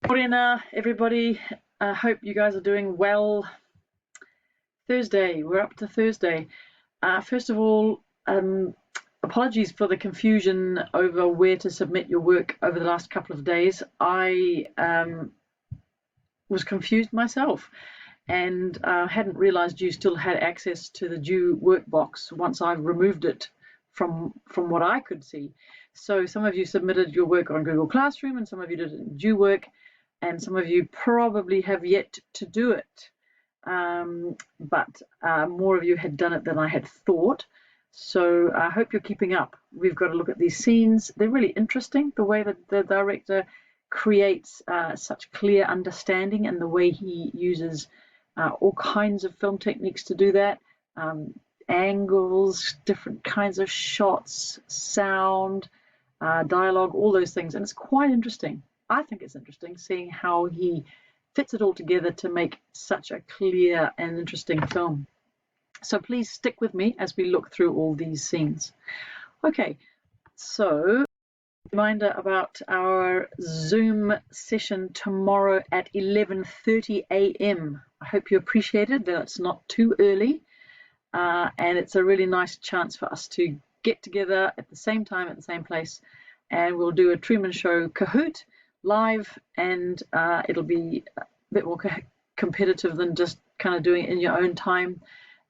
Morena, everybody. I hope you guys are doing well. Thursday, we're up to Thursday. First of all, apologies for the confusion over where to submit your work over the last couple of days. I was confused myself and hadn't realized you still had access to the due workbox once I removed it from what I could see. So some of you submitted your work on Google Classroom and some of you did it in due work, and some of you probably have yet to do it. But more of you had done it than I had thought. So I hope you're keeping up. We've got to look at these scenes. They're really interesting, the way that the director creates such clear understanding and the way he uses all kinds of film techniques to do that. Angles, different kinds of shots, sound, dialogue, all those things. And it's quite interesting. I think it's interesting seeing how he fits it all together to make such a clear and interesting film. So please stick with me as we look through all these scenes. Okay, so reminder about our Zoom session tomorrow at 11:30 a.m. I hope you appreciate it, that it's not too early, and it's a really nice chance for us to get together at the same time, at the same place, and we'll do a Truman Show Kahoot live, and it'll be a bit more competitive than just kind of doing it in your own time,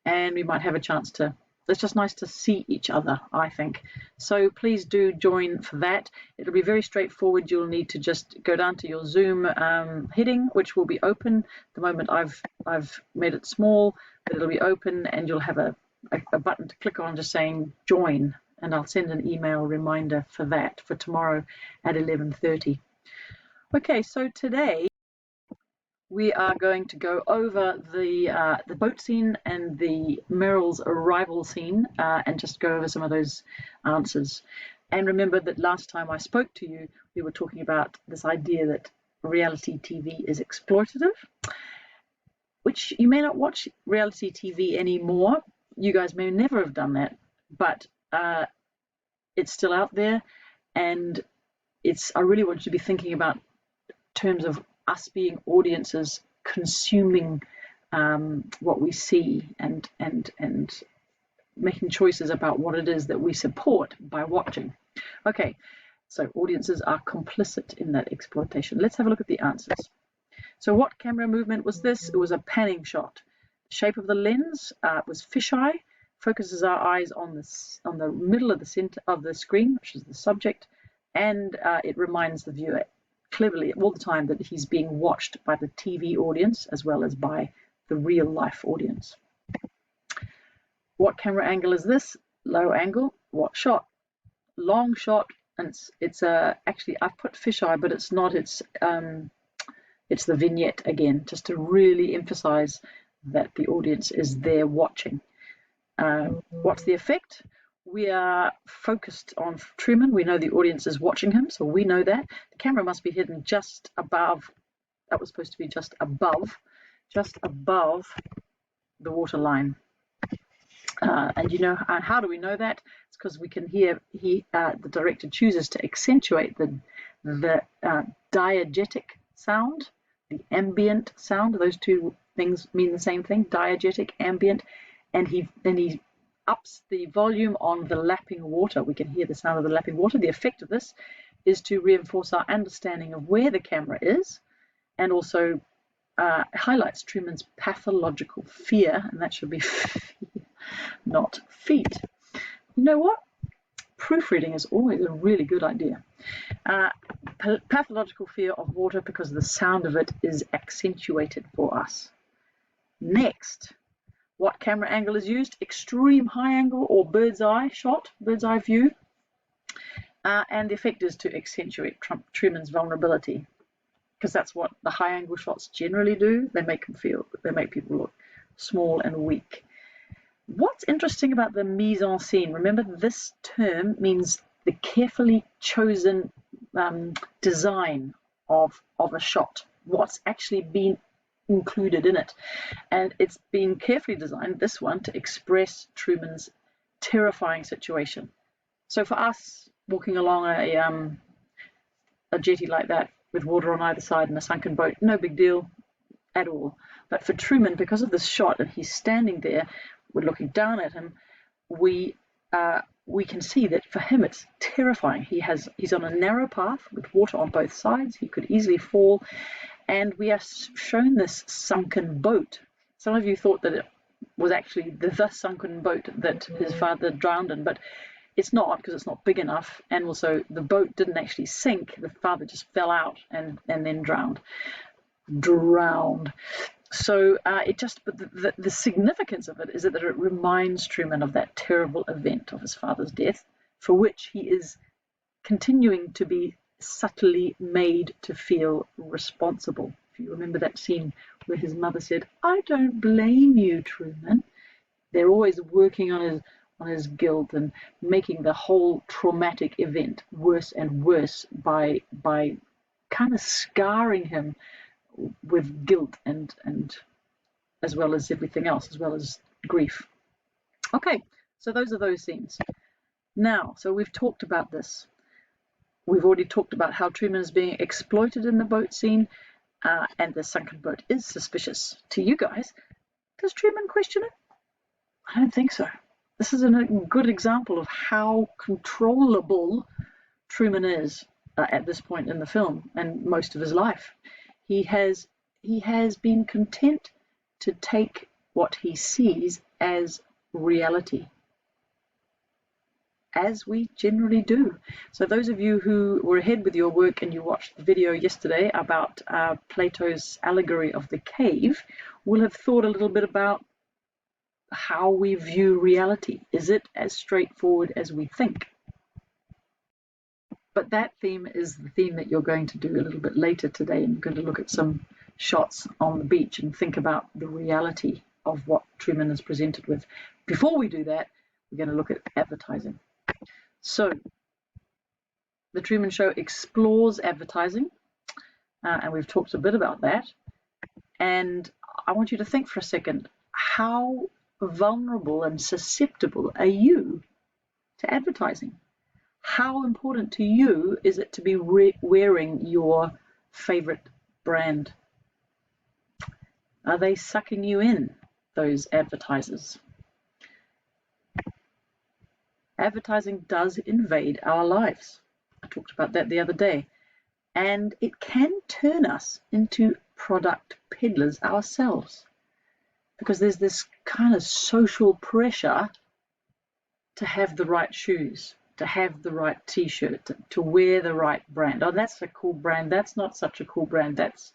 and we might have a chance to, it's just nice to see each other, I think. So please do join for that. It'll be very straightforward. You'll need to just go down to your Zoom heading, which will be open. The moment I've made it small, but it'll be open, and you'll have a button to click on just saying join, and I'll send an email reminder for that for tomorrow at 11:30. Okay, so today we are going to go over the boat scene and the Meryl's arrival scene, and just go over some of those answers. And remember that last time I spoke to you, we were talking about this idea that reality TV is exploitative, which you may not watch reality TV anymore. You guys may never have done that, but it's still out there, and I really want you to be thinking about terms of us being audiences consuming what we see, and making choices about what it is that we support by watching. Okay, so audiences are complicit in that exploitation. Let's have a look at the answers. So what camera movement was this? It was a panning shot. The shape of the lens was fisheye, focuses our eyes on the middle of the center of the screen, which is the subject, and it reminds the viewer cleverly all the time that he's being watched by the TV audience as well as by the real life audience. What camera angle is this? Low angle. What shot? Long shot, and it's actually I've put fisheye, but it's not. It's the vignette again, just to really emphasize that the audience is there watching. What's the effect? We are focused on Truman. We know the audience is watching him, so we know that. The camera must be hidden just above, that was supposed to be just above the waterline. And you know, how do we know that? It's because we can hear the director chooses to accentuate the diegetic sound, the ambient sound. Those two things mean the same thing, diegetic, ambient, and he ups the volume on the lapping water. We can hear the sound of the lapping water. The effect of this is to reinforce our understanding of where the camera is, and also highlights Truman's pathological fear, and that should be fear, not feet. You know what? Proofreading is always a really good idea. Pathological fear of water because the sound of it is accentuated for us. Next, what camera angle is used? Extreme high angle or bird's eye shot, bird's eye view. And the effect is to accentuate Truman's vulnerability, because that's what the high angle shots generally do. They make people look small and weak. What's interesting about the mise en scene? Remember, this term means the carefully chosen design of a shot. What's actually been included in it, and it's been carefully designed, this one, to express Truman's terrifying situation. So for us walking along a jetty like that, with water on either side and a sunken boat, no big deal at all. But for Truman, because of this shot, and he's standing there, we're looking down at him, we can see that for him it's terrifying. He's on a narrow path with water on both sides. He could easily fall, and we are shown this sunken boat. Some of you thought that it was actually the sunken boat that his father drowned in, but it's not, because it's not big enough, and also the boat didn't actually sink. The father just fell out and then drowned. So but the significance of it is that it reminds Truman of that terrible event of his father's death, for which he is continuing to be subtly made to feel responsible. If you remember that scene where his mother said, "I don't blame you, Truman." They're always working on his guilt and making the whole traumatic event worse and worse by kind of scarring him with guilt and as well as everything else, as well as grief. Okay, so those are those scenes. Now, so we've talked about this. We've already talked about how Truman is being exploited in the boat scene, and the sunken boat is suspicious. To you guys, does Truman question it? I don't think so. This is a good example of how controllable Truman is at this point in the film and most of his life. He has been content to take what he sees as reality, as we generally do. So those of you who were ahead with your work and you watched the video yesterday about Plato's allegory of the cave will have thought a little bit about how we view reality. Is it as straightforward as we think? But that theme is the theme that you're going to do a little bit later today, and you're going to look at some shots on the beach and think about the reality of what Truman is presented with. Before we do that, we're going to look at advertising. So, the Truman Show explores advertising, and we've talked a bit about that. And I want you to think for a second, how vulnerable and susceptible are you to advertising? How important to you is it to be wearing your favorite brand? Are they sucking you in, those advertisers? Advertising does invade our lives. I talked about that the other day. And it can turn us into product peddlers ourselves, because there's this kind of social pressure to have the right shoes, to have the right t-shirt, to wear the right brand. Oh, that's a cool brand. That's not such a cool brand. That's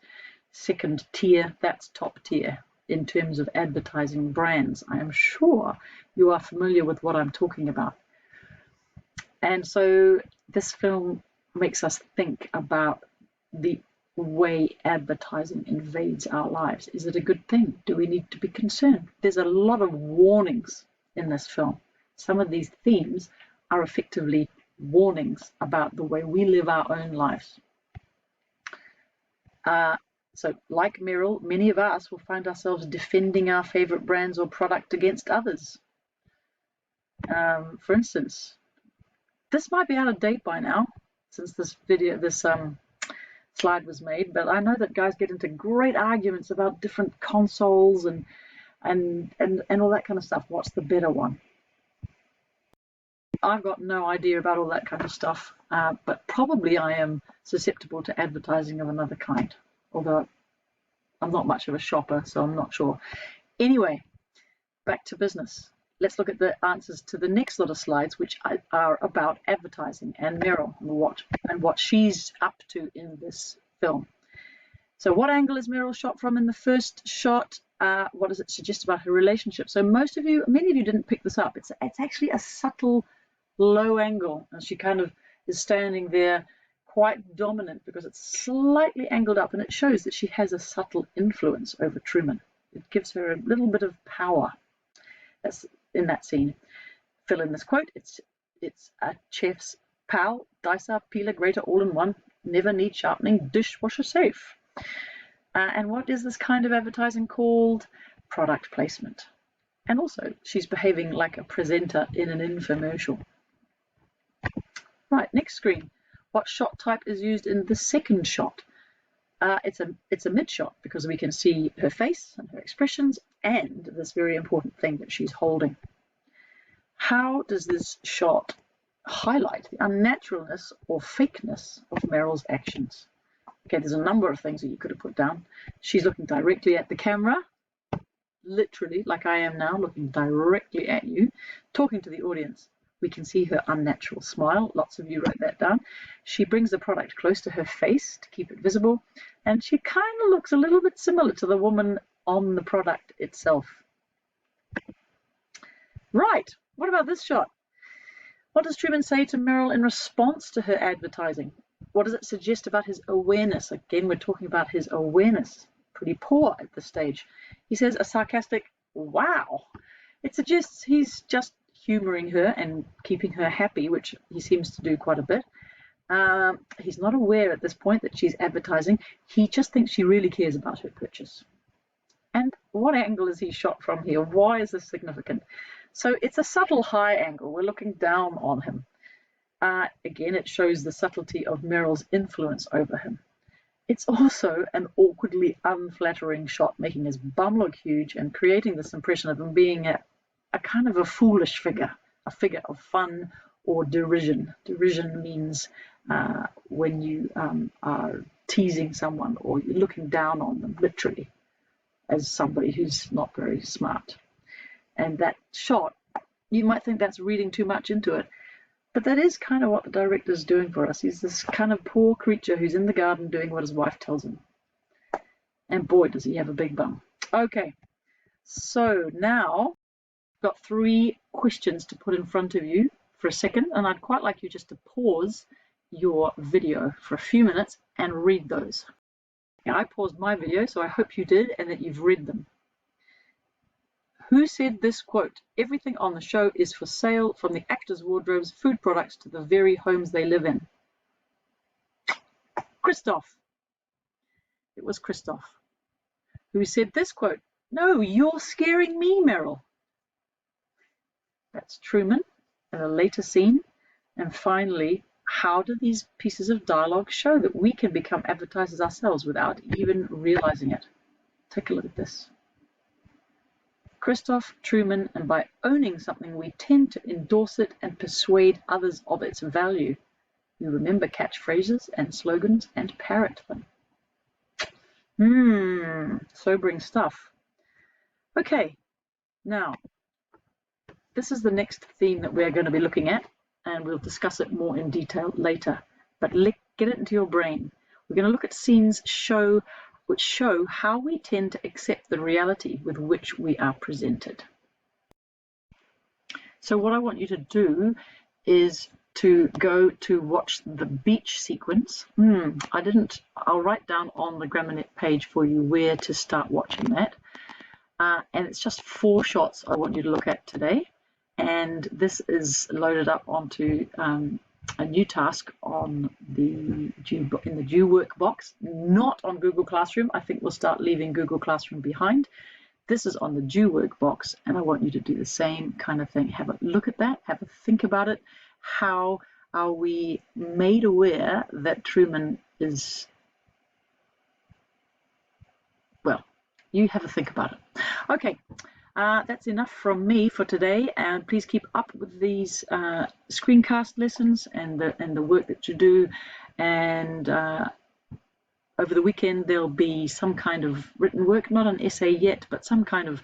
second tier. That's top tier in terms of advertising brands. I am sure you are familiar with what I'm talking about. And so this film makes us think about the way advertising invades our lives. Is it a good thing? Do we need to be concerned? There's a lot of warnings in this film. Some of these themes are effectively warnings about the way we live our own lives. So like Meryl, many of us will find ourselves defending our favorite brands or product against others. For instance, this might be out of date by now, since this slide was made, but I know that guys get into great arguments about different consoles and all that kind of stuff. What's the better one? I've got no idea about all that kind of stuff, but probably I am susceptible to advertising of another kind, although I'm not much of a shopper, so I'm not sure. Anyway, back to business. Let's look at the answers to the next lot of slides, which are about advertising and Meryl and what she's up to in this film. So what angle is Meryl shot from in the first shot? What does it suggest about her relationship? So many of you didn't pick this up. It's actually a subtle low angle, and she kind of is standing there quite dominant because it's slightly angled up, and it shows that she has a subtle influence over Truman. It gives her a little bit of power. That's in that scene. Fill in this quote. It's a chef's pal, dicer, peeler, grater, all in one. Never need sharpening, dishwasher safe. And what is this kind of advertising called? Product placement. And also, she's behaving like a presenter in an infomercial. Right, next screen. What shot type is used in the second shot? It's a mid shot because we can see her face and her expressions and this very important thing that she's holding. How does this shot highlight the unnaturalness or fakeness of Meryl's actions? Okay, there's a number of things that you could have put down. She's looking directly at the camera, literally like I am now, looking directly at you, talking to the audience. We can see her unnatural smile. Lots of you wrote that down. She brings the product close to her face to keep it visible, and she kind of looks a little bit similar to the woman on the product itself. Right, what about this shot? What does Truman say to Meryl in response to her advertising? What does it suggest about his awareness? Again, we're talking about his awareness. Pretty poor at this stage. He says a sarcastic, wow. It suggests he's just humoring her and keeping her happy, which he seems to do quite a bit. He's not aware at this point that she's advertising. He just thinks she really cares about her purchase. And what angle is he shot from here? Why is this significant? So it's a subtle high angle. We're looking down on him. Again, it shows the subtlety of Meryl's influence over him. It's also an awkwardly unflattering shot, making his bum look huge and creating this impression of him being a kind of a foolish figure, a figure of fun or derision. Derision means when you are teasing someone or you're looking down on them, literally, as somebody who's not very smart. And that shot, you might think that's reading too much into it, but that is kind of what the director's doing for us. He's this kind of poor creature who's in the garden doing what his wife tells him. And boy, does he have a big bum. Okay, so now I've got 3 questions to put in front of you for a second, and I'd quite like you just to pause your video for a few minutes and read those. Now, I paused my video, so I hope you did and that you've read them. Who said this quote? Everything on the show is for sale, from the actors' wardrobes, food products, to the very homes they live in. Christoph. It was Christoph. Who said this quote? No, you're scaring me, Meryl. That's Truman in a later scene. And finally, how do these pieces of dialogue show that we can become advertisers ourselves without even realizing it? Take a look at this. Christoph, Truman, and by owning something, we tend to endorse it and persuade others of its value. We remember catchphrases and slogans and parrot them. Sobering stuff. Okay, now, this is the next theme that we're going to be looking at, and we'll discuss it more in detail later. But get it into your brain. We're going to look at scenes which show how we tend to accept the reality with which we are presented. So what I want you to do is to go to watch the beach sequence. I'll write down on the GrammarNet page for you where to start watching that. And it's just 4 shots I want you to look at today. And this is loaded up onto a new task on in the Due Work box, not on Google Classroom. I think we'll start leaving Google Classroom behind. This is on the Due Work box, and I want you to do the same kind of thing. Have a look at that, have a think about it. How are we made aware that Truman is, well, you have a think about it. Okay. That's enough from me for today, and please keep up with these screencast lessons and the work that you do. And over the weekend there'll be some kind of written work, not an essay yet, but some kind of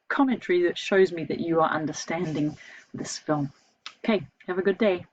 commentary that shows me that you are understanding this film. Okay, have a good day.